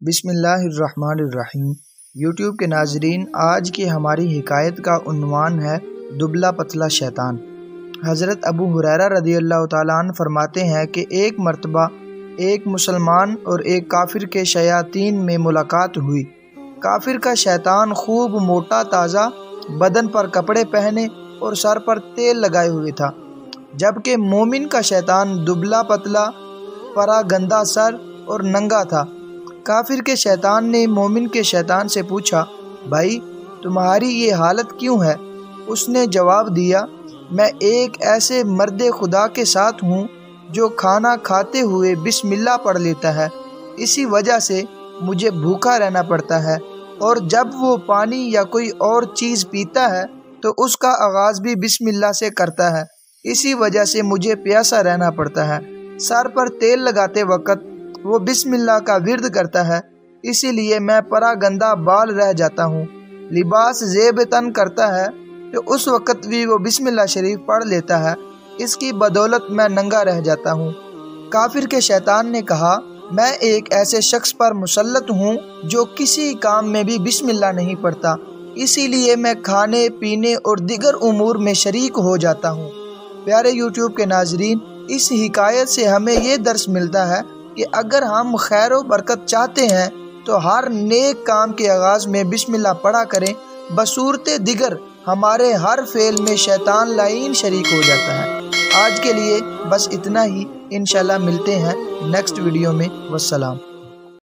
بسم اللہ الرحمن الرحیم۔ یوٹیوب کے ناظرین، آج کی ہماری حکایت کا عنوان ہے دبلا پتلا شیطان۔ حضرت ابو ہریرہ رضی اللہ تعالیٰ عنہ فرماتے ہیں کہ ایک مرتبہ ایک مسلمان اور ایک کافر کے شیاطین میں ملاقات ہوئی۔ کافر کا شیطان خوب موٹا تازہ، بدن پر کپڑے پہنے اور سر پر تیل لگائے ہوئے تھا، جبکہ مومن کا شیطان دبلا پتلا، پرا گندہ سر اور ننگا تھا۔ کافر کے شیطان نے مومن کے شیطان سے پوچھا، بھائی تمہاری یہ حالت کیوں ہے؟ اس نے جواب دیا، میں ایک ایسے مرد خدا کے ساتھ ہوں جو کھانا کھاتے ہوئے بسم اللہ پڑھ لیتا ہے، اسی وجہ سے مجھے بھوکا رہنا پڑتا ہے، اور جب وہ پانی یا کوئی اور چیز پیتا ہے تو اس کا آغاز بھی بسم اللہ سے کرتا ہے، اسی وجہ سے مجھے پیاسا رہنا پڑتا ہے۔ سر پر تیل لگاتے وقت وہ بسم اللہ کا ورد کرتا ہے، اسی لیے میں پرا گندہ بال رہ جاتا ہوں۔ لباس زیب تن کرتا ہے تو اس وقت بھی وہ بسم اللہ شریف پڑھ لیتا ہے، اس کی بدولت میں ننگا رہ جاتا ہوں۔ کافر کے شیطان نے کہا، میں ایک ایسے شخص پر مسلط ہوں جو کسی کام میں بھی بسم اللہ نہیں پڑھتا، اسی لیے میں کھانے پینے اور دیگر امور میں شریک ہو جاتا ہوں۔ پیارے یوٹیوب کے ناظرین، اس حکایت سے ہمیں یہ درس ملتا ہے کہ اگر ہم خیر و برکت چاہتے ہیں تو ہر نیک کام کے آغاز میں بسم اللہ پڑھا کریں، بصورت دیگر ہمارے ہر فعل میں شیطان لعین شریک ہو جاتا ہے۔ آج کے لیے بس اتنا ہی، انشاءاللہ ملتے ہیں نیکسٹ ویڈیو میں۔ والسلام۔